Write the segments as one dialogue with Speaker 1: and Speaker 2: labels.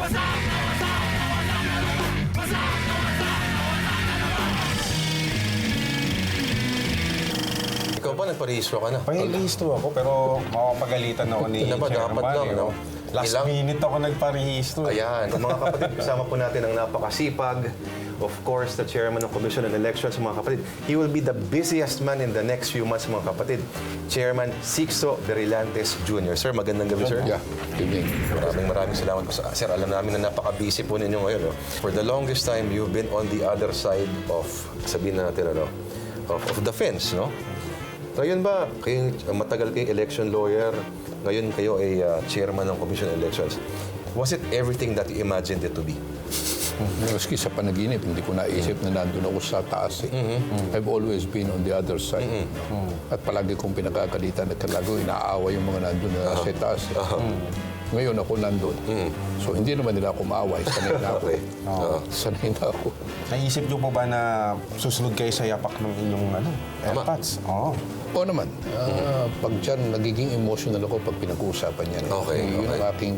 Speaker 1: Ikaw ba, nagparehistro ka na?
Speaker 2: Pahilihistro ako, pero makapagalitan ako ni
Speaker 1: Ito naman, dapat lang, no?
Speaker 2: Last minute ako nagparehistro.
Speaker 1: Ayan, mga kapatid, kasama po natin ang napakasipag. Of course, the chairman ng Commission on Elections, mga kapatid. He will be the busiest man in the next few months, mga kapatid. Chairman Sixto Brillantes Jr. Sir, magandang gabi, sir.
Speaker 3: Yeah, good evening.
Speaker 1: Maraming salamat po. Sir, alam namin na napaka-busy po ninyo ngayon. No? For the longest time, you've been on the other side of, sabihin natin, of the fence, no? Ngayon ba, kayo, matagal kayong election lawyer, ngayon kayo ay chairman ng Commission on Elections. Was it everything that you imagined it to be?
Speaker 3: Maski sa panaginip, hindi ko naisip na nandun ako sa taas. I've always been on the other side. At palagi kong pinagkakalitan at talaga inaaway yung mga nandun na sa taas. Ngayon ako nandun. So hindi naman nila ako maaway. Sanay na ako. Sanay na ako.
Speaker 2: Naisip niyo po ba na susunod kayo sa yapak ng inyong AirPods? Oo.
Speaker 3: Oo naman. Pag dyan, nagiging emotional ako pag pinag-uusapan yan.
Speaker 1: Okay,
Speaker 3: Yun ang aking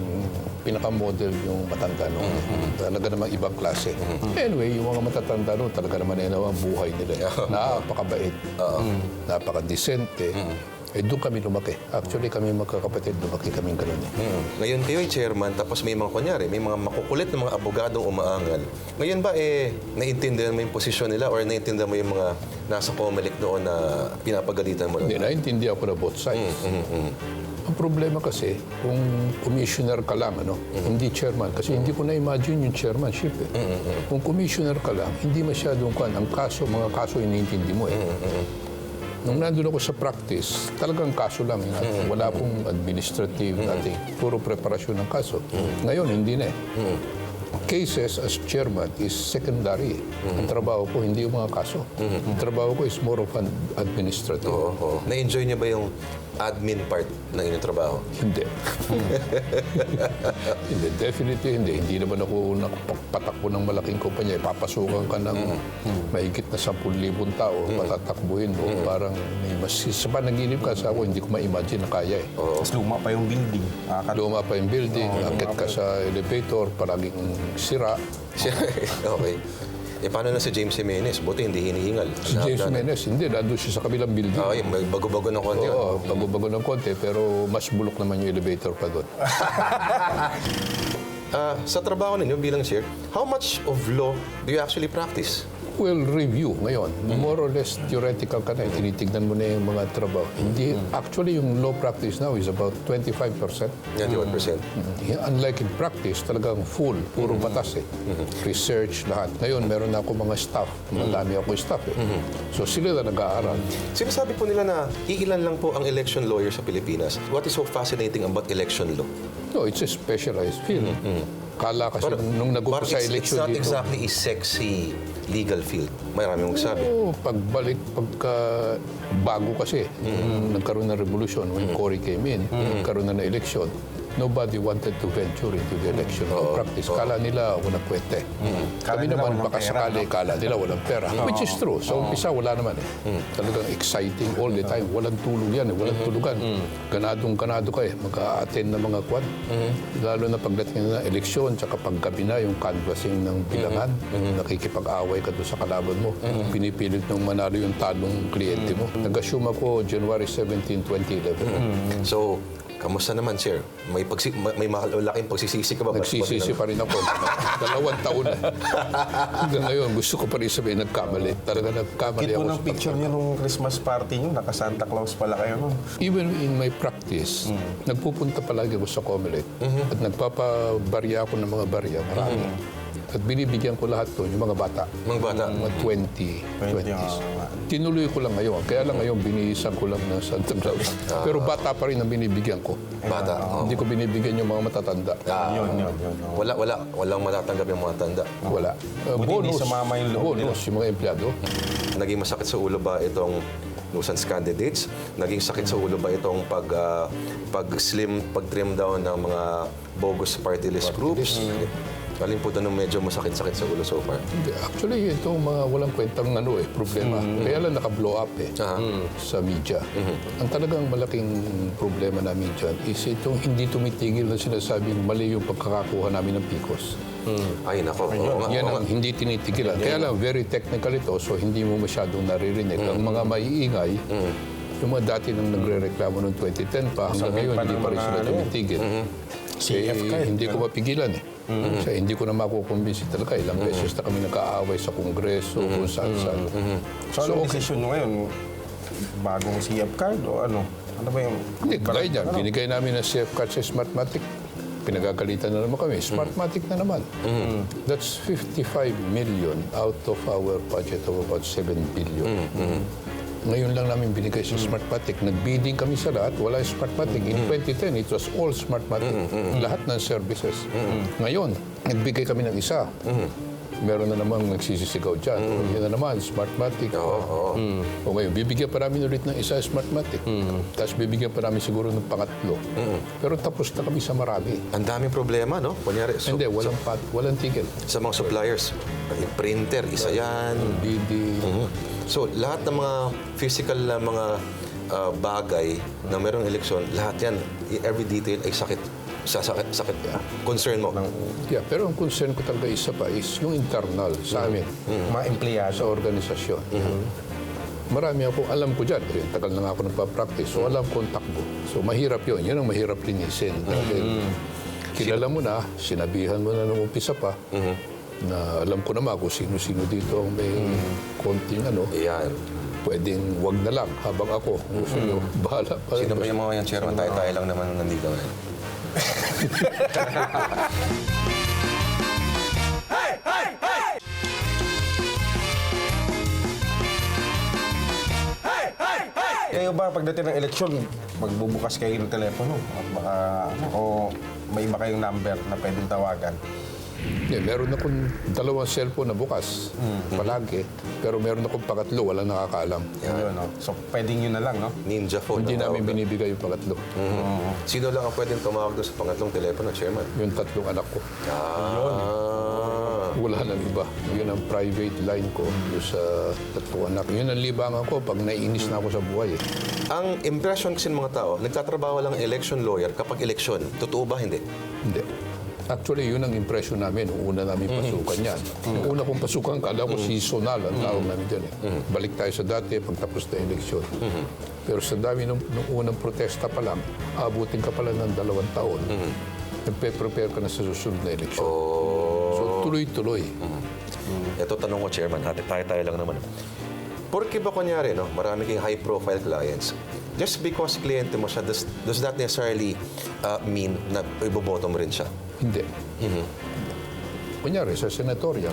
Speaker 3: pinaka-model yung matanda noon. Talaga naman ibang klase. Anyway, yung mga matatanda noon, talaga naman ay ang buhay nila. Napakabait. Napaka-decente. Eh, doon kami lumaki. Actually, kami magkakapatid, lumaki kami ganun.
Speaker 1: Ngayon kayo ay chairman, tapos may mga kunyari, may mga makukulit na mga abogadong umaangal. Ngayon ba, naiintindihan mo yung posisyon nila or naiintindihan mo yung mga nasa COMELEC doon na pinapagalitan mo?
Speaker 3: Hindi, naintindihan ko na both sides. Ang problema kasi, kung commissioner ka lang, hindi chairman. Kasi hindi ko na-imagine yung chairmanship. Kung commissioner ka lang, hindi masyadong ang kaso, mga kaso iniintindi mo. Nung nandun ako sa practice, talagang kaso lang. Wala pong administrative natin. Puro preparasyon ng kaso. Ngayon, hindi na Cases as chairman is secondary. Ang trabaho ko, hindi yung mga kaso. Ang trabaho ko is more of an administrative.
Speaker 1: Na-enjoy niyo ba yung admin part ng inyong trabaho?
Speaker 3: Hindi. Hindi, definitely hindi. Hindi naman ako nakapagpatakbo ng malaking kumpanya. Papasukan ka ng mahigit na 10,000 tao. Patatakbuhin mo. Parang sa panaginip ka sa ako, hindi ko ma-imagine na kaya .
Speaker 2: Mas luma pa yung building.
Speaker 3: Luma pa yung building, akit ka sa elevator, palaging sira.
Speaker 1: Okay. Paano na si James Jimenez? Buti hindi hinihingal.
Speaker 3: Si James Jimenez, hindi. Nandun siya sa kabilang building.
Speaker 1: May bago-bago ng konti.
Speaker 3: Oo, bago-bago ng konti, pero mas bulok naman yung elevator pa doon.
Speaker 1: Sa trabaho ninyo bilang chair, how much of law do you actually practice?
Speaker 3: Well, review ngayon. More or less theoretical ka na. Tinitignan mo na yung mga trabaho. Hindi, actually, yung law practice now is about 25%.
Speaker 1: 91%.
Speaker 3: Unlike in practice, talagang full. Puro batas Research, lahat. Ngayon, meron na ako mga staff. Madami ako staff So, sila na nag-aaral.
Speaker 1: Sinasabi po nila na iilan lang po ang election lawyer sa Pilipinas. What is so fascinating about election law?
Speaker 3: No, it's a specialized field. Kala kasi nung nag-umpisa sa election
Speaker 1: it's not
Speaker 3: dito.
Speaker 1: exactly a sexy legal field. Marami mong sabi.
Speaker 3: Oo, pagka bago kasi, nagkaroon ng revolution when Cory came in, nagkaroon na ng election, nobody wanted to venture into the election practice. Kala nila walang kwete. Kami naman baka sakali, kala nila walang pera. Which is true. So, umpisa wala naman Talagang exciting all the time. Walang tulog yan, walang tulugan. Ganadong-ganado ka mag-a-attend ng mga kwan. Lalo na pagdating na eleksyon, tsaka paggabi na yung canvassing ng bilangan, nakikipag-away ka doon sa kalaban mo. Pinipilit nung manalo yung talong kliyente mo. Nag-assume ako January 17, 2011.
Speaker 1: So, kamusta naman, Chair? May malaking pagsisisi ka ba?
Speaker 3: Nagsisisi pa rin ako. 2 taon na. Hanggang ngayon, gusto ko pa rin sabihin, nagkamali. Talaga nagkamali
Speaker 2: Kit
Speaker 3: ako.
Speaker 2: mo ng picture niyo nung Christmas party niyo, naka-Santa Claus pala kayo nun.
Speaker 3: Even in my practice, nagpupunta palagi ako sa COMELEC at nagpapabarya ako ng mga barya, marami. At binibigyan ko lahat to yung mga bata.
Speaker 1: Mga bata?
Speaker 3: Mga 20s. Tinuloy ko lang ngayon. Kaya lang ngayon, binihisan ko lang ng Santa Claus. Pero bata pa rin ang binibigyan ko.
Speaker 1: Bata?
Speaker 3: Hindi ko binibigyan yung mga matatanda.
Speaker 2: Yun.
Speaker 1: Walang matatanggap yung mga tanda.
Speaker 3: Wala.
Speaker 2: Buti hindi sumama yung loob nila.
Speaker 3: Bonus, yung mga empleyado.
Speaker 1: Naging masakit sa ulo ba itong nuisance candidates? Naging sakit sa ulo ba itong pag-trim down ng mga bogus party list groups? Alin po doon medyo masakit-sakit sa ulo so far?
Speaker 3: Hindi, actually, ito mga walang kwentang problema. Kaya lang naka-blow up sa media. Ang talagang malaking problema namin dyan is itong hindi tumitigil na sinasabing mali yung pagkakakuha namin ng PICOS.
Speaker 1: Ay, nako. Oo nga,
Speaker 3: Yan
Speaker 1: oo
Speaker 3: ang
Speaker 1: nga.
Speaker 3: hindi tinitigilan. Kaya lang, very technical ito, so hindi mo masyadong naririnig. Ang mga maiingay, yung mga dati nang nagre-reklamo noong 2010 pa, hanggang ngayon,
Speaker 2: pa
Speaker 3: hindi
Speaker 2: ng
Speaker 3: pa rin
Speaker 2: mga
Speaker 3: sila tumitigil.
Speaker 2: CF card.
Speaker 3: Hindi ko mapigilan eh. Kasi hindi ko na makukumbinsi talaga. Ilang beses na kami nag-aaway sa Kongreso, kung saan-saan.
Speaker 2: So, anong desisyon nyo ngayon? Bagong CF card o ano? Ano ba yung...
Speaker 3: Hindi, kagaya dyan. Binigay namin ng CF card sa Smartmatic. Pinagagalitan na naman kami. Smartmatic na naman. That's 55 million out of our budget of about 7 billion. Ngayon lang namin binigay sa Smartmatic. Nag-bidding kami sa lahat. Wala yung Smartmatic. In 2010, it was all Smartmatic. Lahat ng services. Ngayon, nagbigay kami ng isa. Meron na namang nagsisisigaw dyan. Yan na naman, Smartmatic. O ngayon, bibigyan pa namin ulit ng isa Smartmatic. Tapos bibigyan pa namin siguro ng pangatlo. Pero tapos na kami sa marami.
Speaker 1: Ang daming problema, no? Kunyari,
Speaker 3: Hindi, walang tigil.
Speaker 1: sa mga suppliers, yung printer, isa yan.
Speaker 3: Bidding.
Speaker 1: So, lahat ng mga physical na mga bagay na mayroong eleksyon, lahat yan, every detail ay sakit. Sakit. Concern mo.
Speaker 3: Yeah, pero ang concern ko talaga isa pa is yung internal sa amin,
Speaker 2: Mga empleyado.
Speaker 3: sa organisasyon. Marami ako, alam ko dyan, tagal na nga ako nagpa-practice, so alam ko ang takbo. So mahirap yun, yun ang mahirap linisin. Dahil kilala mo na, sinabihan mo na nung umpisa pa, na alam ko naman kung sino-sino dito ang may konting
Speaker 1: Yan.
Speaker 3: pwedeng wag na lang habang ako. Gusto nyo, bahala pa.
Speaker 1: Sino ba yung mga yan, Chairman? Tayo lang naman nandito ngayon.
Speaker 2: Kayo ba, pagdating ng eleksyon, magbubukas kayo ng telepono? At baka, o may iba kayong number na pwedeng tawagan?
Speaker 3: Yeah, meron akong 2 cellphone na bukas, palagi. Pero meron akong pangatlo, walang nakakaalam.
Speaker 2: Yun, no? So, pwedeng yun na lang, no?
Speaker 1: Ninja phone.
Speaker 3: Hindi
Speaker 1: ang
Speaker 3: namin
Speaker 1: tawag doon.
Speaker 3: binibigay yung pangatlo.
Speaker 1: Sino lang ang pwedeng tumawag doon sa pangatlong telepono, Chairman?
Speaker 3: Yung 3 anak ko. Wala nang iba. Yun ang private line ko yung sa 3 anak. Yun ang libangan ko pag naiinis na ako sa buhay.
Speaker 1: Ang impression kasi ng mga tao, nagtatrabaho lang ang election lawyer kapag eleksyon. Totoo ba? Hindi.
Speaker 3: Hindi. Actually, yun ang impression namin nung una namin pasukan yan. Nung una kong pasukan, kala ko seasonal ang tawag namin dyan. Balik tayo sa dati pagtapos na eleksyon. Pero sa dami nung unang protesta pa lang, abutin ka pala ng 2 taon. Nagpe-prepare ka na sa susunod na eleksyon. So, tuloy-tuloy.
Speaker 1: Ito tanong ko, Chairman. Tayo lang naman. Porke ba kunyari, no, marami kayong high-profile clients, just because kliyente mo siya, does that necessarily mean na iboboto mo rin siya?
Speaker 3: Hindi. Kunyari, sa senatorial.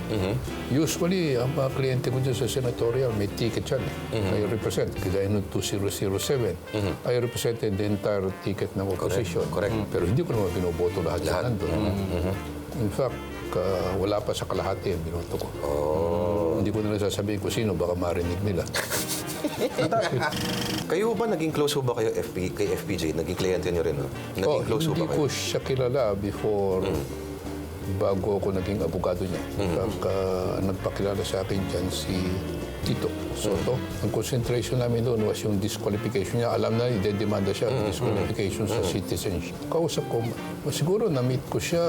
Speaker 3: Usually, ang mga kliyente ko dyan sa senatorial, may ticket yan. I represent. Kaya noong 2007, I represented the entire ticket ng opposition.
Speaker 1: Correct.
Speaker 3: Pero hindi ko naman binoboto lahat yan nandun. In fact, wala pa sa kalahati ang binoto ko. Hindi ko na sasabihin kung sino, baka marinig nila.
Speaker 1: Kayo ba, naging close ho ba kayo kay FPJ? Naging kliyente niyo rin, no? Naging close ho
Speaker 3: Hindi
Speaker 1: ba
Speaker 3: ko
Speaker 1: kayo?
Speaker 3: siya kilala before bago ako naging abogado niya. Nagpakilala sa akin dyan si Tito Soto. Ang concentration namin doon was yung disqualification niya. Alam na, idedemanda siya ng disqualification sa citizenship. Kausap ko, siguro na-meet ko siya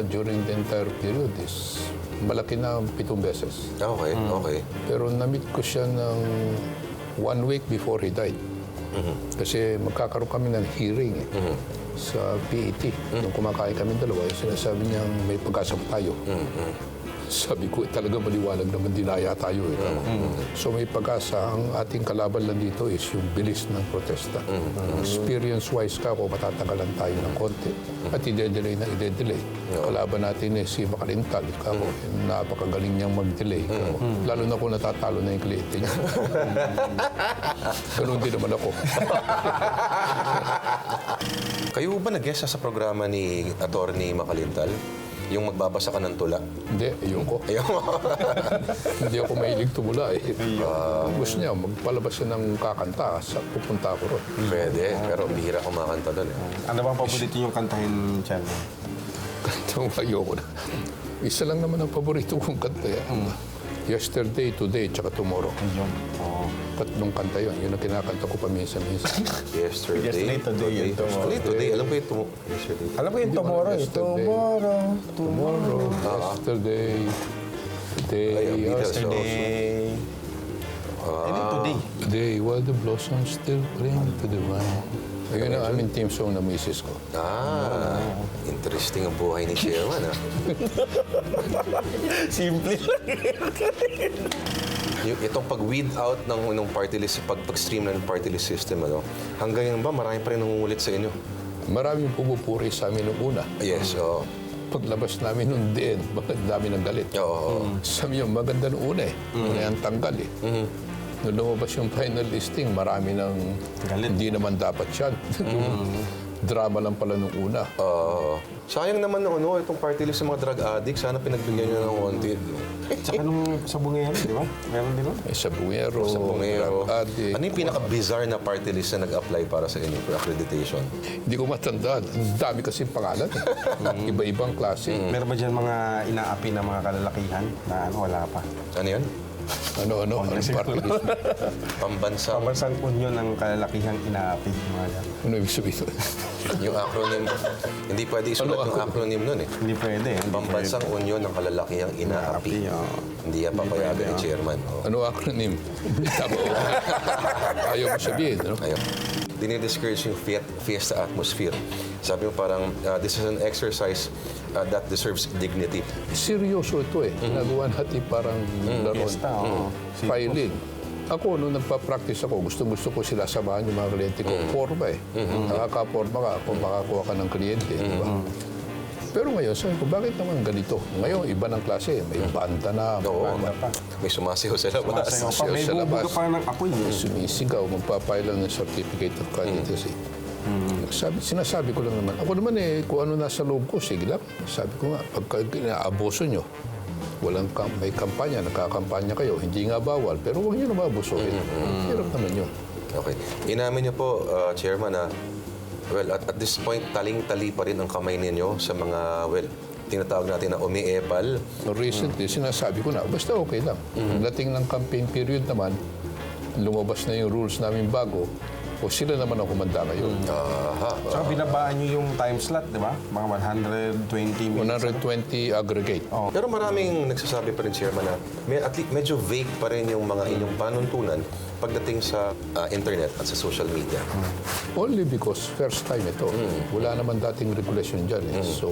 Speaker 3: during the entire period is malaki na 7 beses.
Speaker 1: Okay.
Speaker 3: Pero na-meet ko siya ng 1 week before he died. Kasi magkakaroon kami ng hearing sa PET. Nung kumakain kami dalawa, sinasabi niya may pag-asa pa tayo. Sabi ko, talaga maliwanag naman dinaya tayo. So may pagkasa, ang ating kalaban lang dito is yung bilis ng protesta. Experience-wise ka, kung matatagalan tayo ng konti. At ide-delay na ide-delay. Kalaban natin eh, si Makalintal. Kako, napakagaling niyang mag-delay. Lalo na kung natatalo na yung kliyente niya. Ganun din naman ako.
Speaker 1: Kayo ba nag-guest sa programa ni Attorney Makalintal? Yung magbabasa ka ng tula?
Speaker 3: Hindi, ayoko. Hindi ako mahilig tumula eh. Gusto niya, magpalabas siya ng kakanta, pupunta ako ron.
Speaker 1: Pwede, pero bihira kumakanta doon.
Speaker 2: Ano bang paborito yung kantahin, Chan?
Speaker 3: Kantang ayoko na. Isa lang naman ang paborito kong kanta yan. Yesterday, Today, tsaka Tomorrow.
Speaker 2: Yun. Oo.
Speaker 3: Tatlong kanta yun. Yun ang kinakanta ko
Speaker 1: Yesterday,
Speaker 3: paminsan-minsan.
Speaker 2: Yesterday, today, and tomorrow.
Speaker 1: Yesterday, alam ko yung yesterday.
Speaker 2: Alam ko yung tomorrow, eh.
Speaker 3: Yesterday.
Speaker 2: Tomorrow.
Speaker 3: Yesterday, Today,
Speaker 1: Ay, ang Beatles,
Speaker 2: Yesterday. And then today.
Speaker 3: Today, while the blossoms still cling to the vine. Ayun ang aming team song na misis ko.
Speaker 1: Interesting ang buhay ni Chairman, ha?
Speaker 2: Simple lang.
Speaker 1: Itong pag-weed out ng party list, pag-stream ng party list system, ano, hanggang ngayon ba, marami pa rin nangungulit sa inyo?
Speaker 3: Maraming pumupuri sa amin noong una.
Speaker 1: Yes, oo.
Speaker 3: Paglabas namin nung din, bakit dami ng galit.
Speaker 1: Oo.
Speaker 3: Sabi niyo, maganda nung una eh. Una yung tanggal eh. Nung lumabas yung final listing, marami ng
Speaker 2: Galit.
Speaker 3: hindi naman dapat yan. Drama lang pala nung una.
Speaker 1: Sayang naman ng ano, itong party list ng mga drug addicts. Sana pinagbigyan nyo ng konti.
Speaker 2: Saka nung sa bungero, di ba? Meron din ba?
Speaker 3: May sabungero,
Speaker 1: Sa Bungero.
Speaker 3: drug addict.
Speaker 1: Ano yung pinaka-bizarre na party list na nag-apply para sa inyo for accreditation?
Speaker 3: Hindi ko matandaan. Ang dami kasi pangalan. Iba-ibang klase.
Speaker 2: Meron ba dyan mga inaapi na mga kalalakihan na ano, wala pa?
Speaker 1: Ano yan?
Speaker 3: Ano, ang party list.
Speaker 1: Pambansang,
Speaker 2: Pambansang unyon ng kalalakihan inaapi. Mga yan.
Speaker 3: Ano ibig sabihin?
Speaker 1: yung acronym. Hindi pwede isulat yung acronym nun eh.
Speaker 2: Hindi pwede.
Speaker 1: Pambansang Unyon ng Kalalakihang Inaapi. Hindi yan papayagan ni Chairman.
Speaker 3: Ano acronym? Tama ko. Ayaw mo sabihin, no?
Speaker 1: Ayun. Dinidiscourage yung fiesta atmosphere. Sabi mo parang, this is an exercise that deserves dignity.
Speaker 3: Seryoso ito eh. Ginagawa natin parang laro.
Speaker 2: Fiesta, oo.
Speaker 3: Filing. Ako, nung nagpa-practice ako, gusto ko sila samahan yung mga kliyente ko. Forma eh. Nakaka-forma ka kung makakuha ka ng kliyente. Di ba? Pero ngayon, sabi ko, bakit naman ganito? Ngayon, iba ng klase. May banda na,
Speaker 1: Oo,
Speaker 2: Banda pa.
Speaker 1: may sumasayaw sa labas.
Speaker 2: Masayaw pa. May
Speaker 3: sa labas.
Speaker 2: bubuga pa ng apoy.
Speaker 3: sumisigaw, magpapile lang ng certificate of candidacy. Sinasabi ko lang naman, ako naman eh, kung ano nasa loob ko, sige lang. Sabi ko nga, pagka inaaboso nyo, may kampanya, nakakampanya kayo, hindi nga bawal, pero huwag nyo na maabosohin. Hirap naman yun.
Speaker 1: Okay. Inamin niyo po, Chairman, na well, at this point, taling-tali pa rin ang kamay ninyo sa mga, well, tinatawag natin na umiepal.
Speaker 3: Recently, sinasabi ko na, basta okay lang. Pagdating ng campaign period naman, lumabas na yung rules namin bago, o sila naman ang kumanda ngayon.
Speaker 1: Aha.
Speaker 2: Saka binabaan nyo yung time slot, di ba? Mga 120 minutes.
Speaker 3: 120 aggregate.
Speaker 1: Pero maraming nagsasabi pa rin, Chairman, na at least medyo vague pa rin yung mga inyong panuntunan pagdating sa internet at sa social media.
Speaker 3: Only because first time ito. Wala naman dating regulation dyan. Eh. So,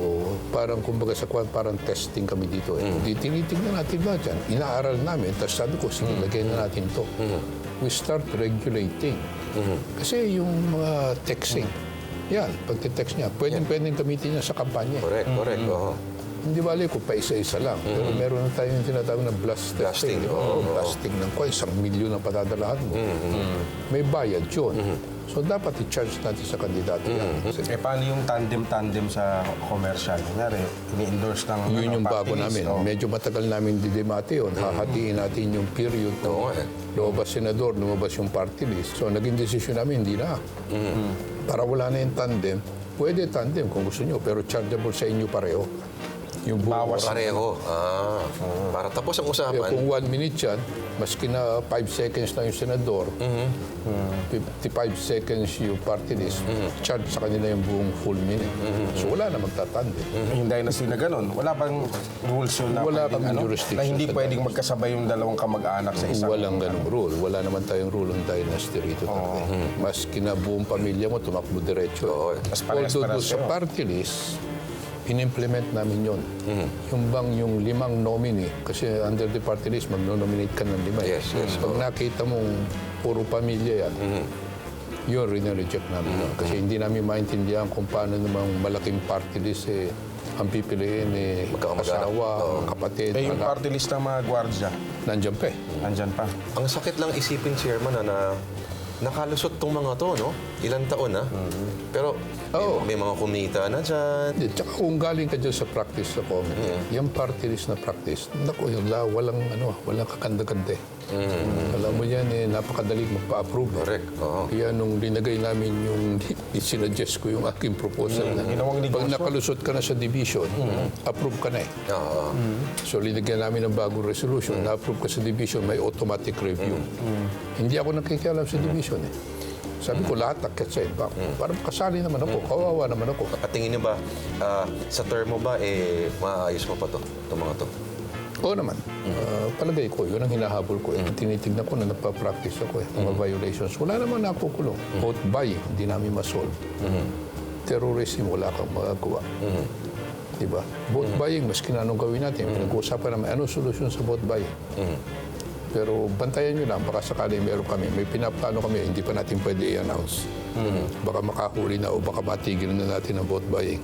Speaker 3: parang kumbaga sa kwan, parang testing kami dito. Eh. Di tinitingnan natin lahat yan. Inaaral namin. Tapos sabi ko, sige, lagyan na natin to. We start regulating. Kasi yung mga texting, yan, pagte-text niya, pwedeng gamitin niya sa kampanya.
Speaker 1: Correct, correct. Oo.
Speaker 3: Hindi bali ko pa isa-isa lang. Pero meron na tayong tinatawag na blast
Speaker 1: Blasting,
Speaker 3: testing. Blasting ng kwan, 1,000,000 ang padadalahan mo. May bayad yun. So, dapat i-charge natin sa kandidato yan.
Speaker 2: Eh, paano yung tandem-tandem sa commercial? Kunyari, ini-endorse ng
Speaker 3: Yun yung
Speaker 2: party
Speaker 3: bago
Speaker 2: list,
Speaker 3: namin.
Speaker 2: oh.
Speaker 3: Medyo matagal namin didemate yun. Hahatiin natin yung period
Speaker 1: Oo
Speaker 3: na
Speaker 1: nga eh.
Speaker 3: lumabas senador, lumabas yung party list. So, naging desisyon namin, hindi na. Para wala na yung tandem, pwede tandem kung gusto nyo, pero chargeable sa inyo pareho. Yung
Speaker 2: Bawas.
Speaker 1: Pareho. Para tapos ang
Speaker 3: Kaya
Speaker 1: usapan.
Speaker 3: kung 1 minute yan, maski na 5 seconds na yung senador, 55 seconds yung party list, charge sa kanila yung buong full minute. So wala na magtatandem.
Speaker 2: Yung dynasty na ganun, wala bang rules yun na,
Speaker 3: Wala
Speaker 2: pwedeng,
Speaker 3: kaming jurisdiction
Speaker 2: na hindi
Speaker 3: sa
Speaker 2: pwedeng magkasabay yung dalawang kamag-anak sa isang...
Speaker 3: Walang ganung rule. Wala naman tayong rule on dynasty rito. Maski na buong pamilya mo, tumakbo diretso.
Speaker 1: Oo.
Speaker 2: Mas parehas
Speaker 3: Although doon sa
Speaker 2: kayo.
Speaker 3: party list, in-implement namin yon. Yung bang yung 5 nominee, kasi under the party list, magno-nominate ka ng 5.
Speaker 1: Yes, yes.
Speaker 3: Pag nakita mong puro pamilya yan, yun, rin-reject namin. Kasi hindi namin maintindihan kung paano namang malaking party list ang pipiliin
Speaker 1: Magkakamag-anak.
Speaker 3: asawa, kapatid,
Speaker 2: Eh, yung
Speaker 3: anak.
Speaker 2: party list ng mga gwardya,
Speaker 3: Nandiyan pa eh.
Speaker 2: nandyan pa.
Speaker 1: Ang sakit lang isipin, Chairman, na nakalusot tong mga to, no? Ilang taon na. Pero
Speaker 3: Oo.
Speaker 1: may mga kumita na dyan.
Speaker 3: Tsaka kung galing ka dyan sa practice sa comic, yung party list na practice, naku, walang kakanda-kanda. Alam mo yan, napakadaling magpa-approve.
Speaker 1: Correct. Oo.
Speaker 3: Kaya nung linagay namin yung, sinuggest ko yung aking proposal na
Speaker 2: Ginawang
Speaker 3: pag
Speaker 2: negosyo.
Speaker 3: nakalusot ka na sa division, approve ka na eh.
Speaker 1: Oo.
Speaker 3: So linagyan namin ng bagong resolution, na-approve ka sa division, may automatic review. Hindi ako nakikialam sa division eh. Sabi ko lahat akit para makasali naman ako, kawawa naman ako.
Speaker 1: At tingin niyo ba, sa term mo ba, maayos mo pa itong mga to?
Speaker 3: Oo naman. Palagay ko, yun ang hinahabol ko. Tinitignan ko na nagpa-practice ako mga violations. Wala naman nakukulong. Vote buying, hindi namin masolve. Terrorism, wala kang magagawa. Diba? Vote buying, maski na anong gawin natin, pinag-uusapan naman, anong solusyon sa vote buying? Pero bantayan nyo lang, baka sakali meron kami. May pinaplano kami, hindi pa natin pwede i-announce. Baka makahuli na o baka matigil na natin ang vote buying.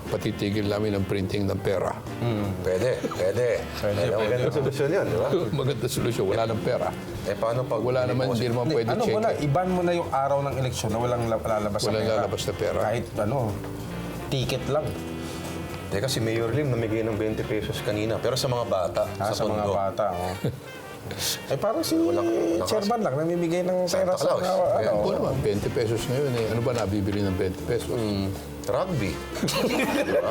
Speaker 3: Patitigil namin ang printing ng pera.
Speaker 1: Pwede. Magandang solusyon yun, di ba?
Speaker 3: Maganda solusyon, wala ng pera.
Speaker 1: Paano pag...
Speaker 3: Wala naman, hindi naman pwede
Speaker 2: Ano
Speaker 3: check.
Speaker 2: mo na, iban mo na yung araw ng eleksyon na walang lalabas
Speaker 3: Walang lalabas na pera.
Speaker 2: Kahit ticket lang.
Speaker 1: Teka, si Mayor Lim namigay ng 20 pesos kanina. Pero sa mga bata,
Speaker 2: Sa mga
Speaker 1: Tondo.
Speaker 2: bata. Parang si chairman lang namimigay ng
Speaker 1: Santa
Speaker 2: pera sa
Speaker 1: Claus.
Speaker 2: mga
Speaker 3: Oo naman, 20 pesos ngayon eh. Ano ba nabibili ng 20 pesos?
Speaker 1: Rugby. Diba?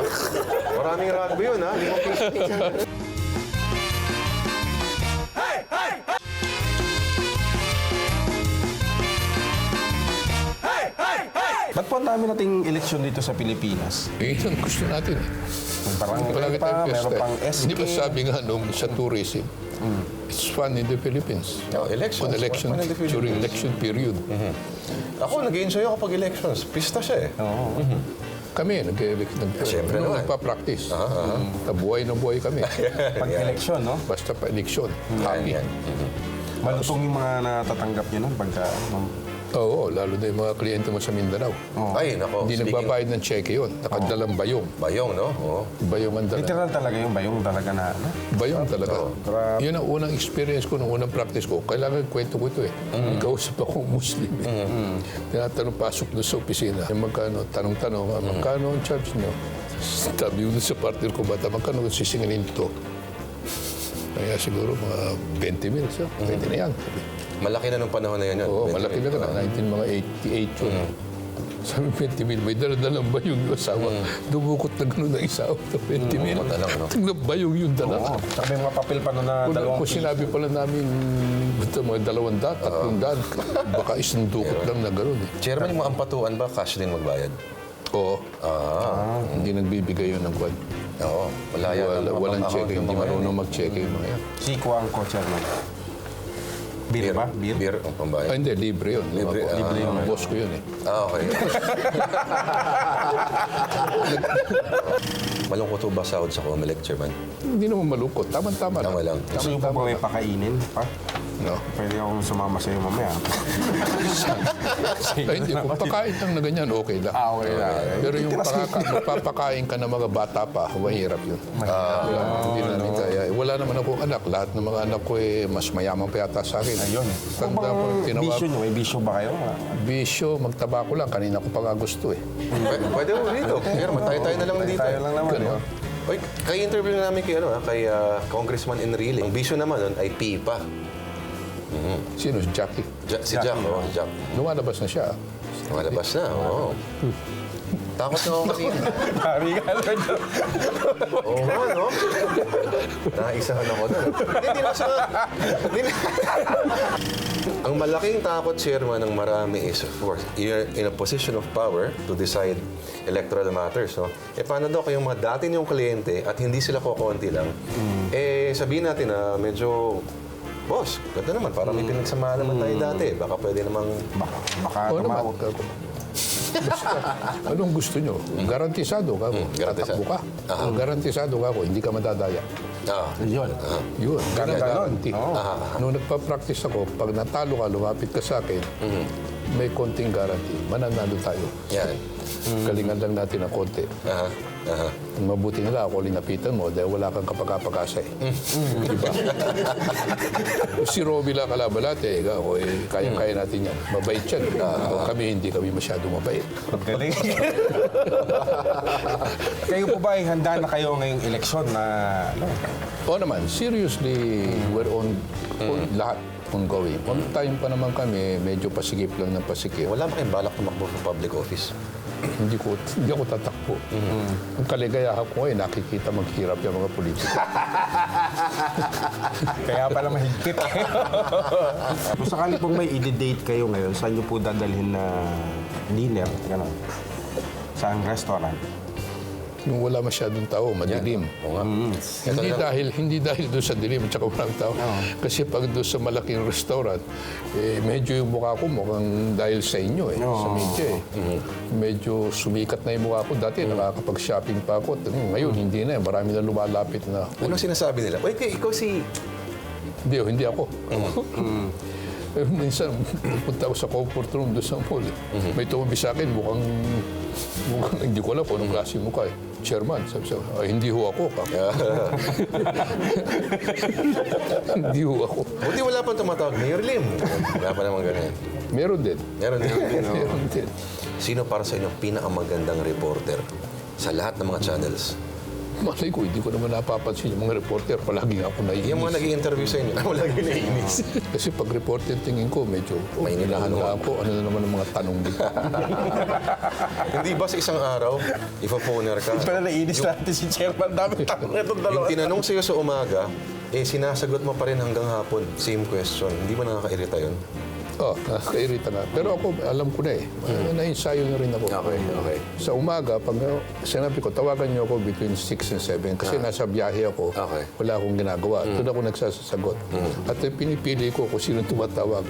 Speaker 1: Maraming rugby yun, ha? 5 pesos.
Speaker 2: Ba't po ang dami nating eleksyon dito sa Pilipinas?
Speaker 3: Yun ang gusto natin eh.
Speaker 2: Parang
Speaker 3: Palagi
Speaker 2: pa,
Speaker 3: tayong
Speaker 2: meron
Speaker 3: pesta.
Speaker 2: pang SK.
Speaker 3: Hindi ba sabi nga nung sa tourism, it's fun in the Philippines.
Speaker 1: Elections.
Speaker 3: On election,
Speaker 1: Fun in the Philippines.
Speaker 3: during election period.
Speaker 1: Ako, nag-enjoy ako pag elections. Pista siya eh.
Speaker 3: Kami,
Speaker 1: Siyempre naman.
Speaker 3: nagpa-practice. Buhay na buhay kami.
Speaker 2: Pag eleksyon, no?
Speaker 3: Basta pa eleksyon.
Speaker 1: Yan,
Speaker 3: Happy.
Speaker 1: yan.
Speaker 2: Malutong yung mga natatanggap nyo nun pagka...
Speaker 3: Oo, lalo na yung mga kliyente mo sa Mindanao.
Speaker 1: Ay, nako.
Speaker 3: Hindi nagbabayad ng cheque yun. Nakadalang bayong.
Speaker 1: Bayong, no? Oo.
Speaker 3: Bayong ang dala.
Speaker 2: Literal talaga yung bayong talaga na...
Speaker 3: Bayong talaga.
Speaker 2: grabe.
Speaker 3: Yun ang unang experience ko, nung unang practice ko. Kailangan kwento ko ito eh. Kausap akong Muslim. Tinatanong, pasok doon sa opisina. Yung magkano, tanong-tanong, magkano ang charge nyo? Sabi yun sa partner ko, bata, magkano sisingilin ito? Kaya siguro mga 20 minutes. Pwede na yan.
Speaker 1: Malaki na nung panahon na yan.
Speaker 3: Oo, malaki na ka na. 1988 yun. Sabi 20 mil, may dala-dalang bayong yung asawa. Dumukot na gano'n ng isa. 20 mil.
Speaker 1: madalang, no?
Speaker 3: Tingnan bayong yung dala.
Speaker 2: Oo. Sabi mga papel pa nun na dalawang
Speaker 3: Kung sinabi pala namin, basta mga 200, 300, baka isang dukot lang na gano'n eh.
Speaker 1: Chairman, yung mga ampatuan ba, cash din magbayad?
Speaker 3: Oo. Hindi nagbibigay yun ng kwan.
Speaker 1: Oo. Wala yan.
Speaker 3: Walang
Speaker 1: Account
Speaker 3: cheque,
Speaker 1: yung
Speaker 3: hindi
Speaker 1: mga yan,
Speaker 3: marunong mag-cheque yung mga yan.
Speaker 2: Si Kuang ko, chairman. Beer ba? Beer?
Speaker 1: Beer ang pambayad.
Speaker 3: Hindi, libre yun.
Speaker 1: Libre,
Speaker 3: Libre yun. Boss ko yun eh.
Speaker 1: Okay. Malungkot po ba sahod sa Comelec, Chairman?
Speaker 3: Hindi naman malungkot. Tama-tama
Speaker 1: Tama lang.
Speaker 2: Gusto nyo pa ba may pakainin pa?
Speaker 3: No?
Speaker 2: Pwede akong sumama sa'yo mamaya.
Speaker 3: Ay, hindi. Kung pakain lang na ganyan, okay lang.
Speaker 2: Okay lang.
Speaker 3: Pero yung magpapakain ka ng mga bata pa, mahirap yun. Hindi namin kaya. Wala naman akong anak. Lahat ng mga anak ko mas mayaman pa yata sa akin.
Speaker 2: Ayun. Kung
Speaker 3: Tanda ko,
Speaker 2: bang
Speaker 3: tinawag.
Speaker 2: bisyo nyo, may bisyo ba kayo?
Speaker 3: Bisyo, magtabako lang. Kanina ko pa nga gusto eh.
Speaker 1: Pwede mo dito. Chairman, tayo na lang dito.
Speaker 2: Tayo lang naman. no?
Speaker 1: Oy, kay interview na namin kay, kay Congressman Enrile. Ang bisyo naman nun ay pipa.
Speaker 3: Sino? Si Jackie.
Speaker 1: Si Jack, oh, si Jack.
Speaker 3: Lumalabas na siya.
Speaker 1: Malabas na, oo. Takot na ako kanina.
Speaker 2: Pari ka lang.
Speaker 1: Oo nga, no? Naisahan ako doon. Hindi na siya. Ang malaking takot, Chairman, ng marami is, of course, you're in a position of power to decide electoral matters, no? Paano daw kayong mga dati niyong kliyente at hindi sila kokonti lang, sabihin natin na medyo, boss, ganda naman, parang may pinagsamahan naman tayo dati. Baka pwede namang...
Speaker 2: Baka
Speaker 3: Oo
Speaker 2: tumawag.
Speaker 3: naman. Basta, anong gusto nyo? Garantisado ka ko.
Speaker 1: garantisado.
Speaker 3: Tatakbo ka. Garantisado ka ko. Hindi ka madadaya.
Speaker 2: Yun.
Speaker 3: Yun.
Speaker 2: Ganon.
Speaker 3: Guarantee.
Speaker 2: Oo.
Speaker 3: Nung nagpa-practice ako, pag natalo ka, lumapit ka sa akin, may konting guarantee. Mananalo tayo.
Speaker 1: Yan.
Speaker 3: Kalingan lang natin ng konti. Mabuti nila ako linapitan mo dahil wala kang kapag-apag-asa eh. Diba? Si Roby lang kalaban natin, ako kaya-kaya natin yan. Mabait yan. Kami hindi kami masyado mabait.
Speaker 2: Galing. Kayo po ba ay handa na kayo ngayong eleksyon na ano?
Speaker 3: Oo naman, seriously, we're on lahat ongoing. On time pa naman kami, medyo pasikip lang ng pasikip.
Speaker 1: Wala ba kayong balak tumakbo sa public office?
Speaker 3: Hindi ako tatakbo. Ang kaligayahan ko ay nakikita maghirap yung mga politiko.
Speaker 2: Kaya pala mahigpit. Kung sakali pong may i-date kayo ngayon, saan niyo po dadalhin na dinner? Gano'n. Saan restaurant?
Speaker 3: Nung wala masyadong tao, madilim.
Speaker 1: Oo nga.
Speaker 3: Hindi dahil doon sa dilim at saka walang tao. Kasi pag doon sa malaking restaurant, medyo yung mukha ko mukhang dahil sa inyo sa media Medyo sumikat na yung mukha ko. Dati nakakapag-shopping pa ako. Ngayon, hindi na. Marami na lumalapit na.
Speaker 1: Anong sinasabi nila? Wait, ikaw si...
Speaker 3: Hindi ako. Minsan, punta ako sa comfort room doon sa mall. May tumabi sa akin, mukhang hindi ko alam kung anong klase mukha Chairman, sabi sa hindi ho ako. Hindi ho ako.
Speaker 1: Buti wala pang tumatawag, Mayor Lim. Wala pa naman ganun.
Speaker 3: Meron din.
Speaker 1: Meron din.
Speaker 3: Meron din.
Speaker 1: Sino para sa inyo pinakamagandang reporter sa lahat ng mga channels?
Speaker 3: Malay ko, hindi ko naman napapansin yung mga reporter. Palagi ako naiinis.
Speaker 1: Yung mga nag-i-interview sa inyo, lagi naiinis.
Speaker 3: Kasi pag reporter, tingin ko, medyo
Speaker 1: May
Speaker 3: hinahanda ako. Ano na naman ang mga tanong dito.
Speaker 1: Hindi ba sa isang araw, ipa-phoner ka?
Speaker 2: Pala naiinis natin si Chairman. Dami tanong itong dalawa.
Speaker 1: Yung tinanong sa'yo sa umaga, sinasagot mo pa rin hanggang hapon. Same question. Hindi ba nakakairita yun?
Speaker 3: Nakakairita na. Pero ako, alam ko na na-ensayo na rin ako.
Speaker 1: Okay.
Speaker 3: Sa umaga, pag sinabi ko, tawagan niyo ako between 6 and 7 kasi nasa biyahe ako.
Speaker 1: Okay.
Speaker 3: Wala akong ginagawa. Doon ako nagsasagot. At pinipili ko kung sino tumatawag.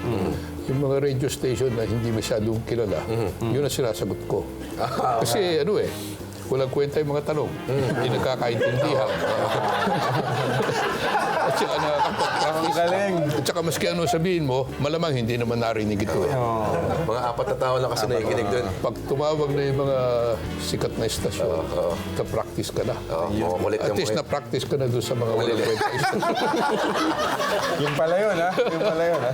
Speaker 3: Yung mga radio station na hindi masyadong kilala, yun ang sinasagot ko. Kasi walang kwenta yung mga tanong. Hindi nagkakaintindihan. At saka
Speaker 2: Ang galing.
Speaker 3: At saka maski ano sabihin mo, malamang hindi naman narinig ito.
Speaker 1: Mga 4 na tao lang kasi nakikinig doon.
Speaker 3: Pag tumawag na yung mga sikat na istasyon, na-practice ka na.
Speaker 1: Kulit
Speaker 3: At
Speaker 1: yung
Speaker 3: least na-practice ka na doon sa mga walang kwenta istasyon.
Speaker 2: Yung pala yun, ha? Yung pala yun, ha?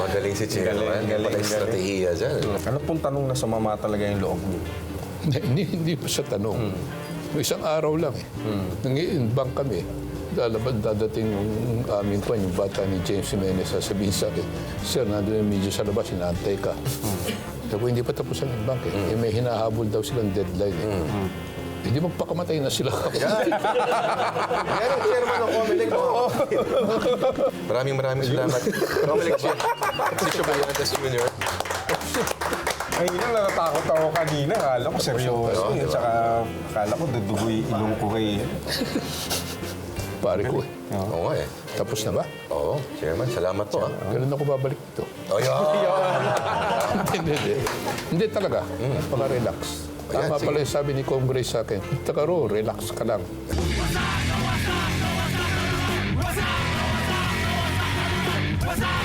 Speaker 1: Magaling si Chairman. Galing, pala estratehiya dyan.
Speaker 2: Ano pong tanong na sumama talaga yung loob niyo?
Speaker 3: Hindi pa sa tanong. Isang araw lang Nang-i-invang kami. Dadating yung aming kwan, yung bata ni James Jimenez, sasabihin sa akin, Sir, nandun yung medyo sa labas, inaantay ka. Sabi ko, hindi pa tapos ang bank may hinahabol daw silang deadline Hindi magpakamatay na sila.
Speaker 1: Yan ang Chairman ng Comelec. Maraming salamat. Comelec Chair. Patricio Bayantes Jr.
Speaker 2: Ayun lang, natatakot ako kanina. Akala ko seryoso. Tsaka akala ko dudugoy ilong ko kay...
Speaker 3: Pare ko
Speaker 1: Oo nga
Speaker 3: Tapos na ba?
Speaker 1: Oo, Chairman, salamat po.
Speaker 3: Ganun ako babalik dito.
Speaker 1: Oh,
Speaker 3: Hindi talaga. Napaka-relax. Tama
Speaker 1: sige.
Speaker 3: pala yung sabi ni Congress sa akin, Takaro, relax ka lang.
Speaker 4: What's up?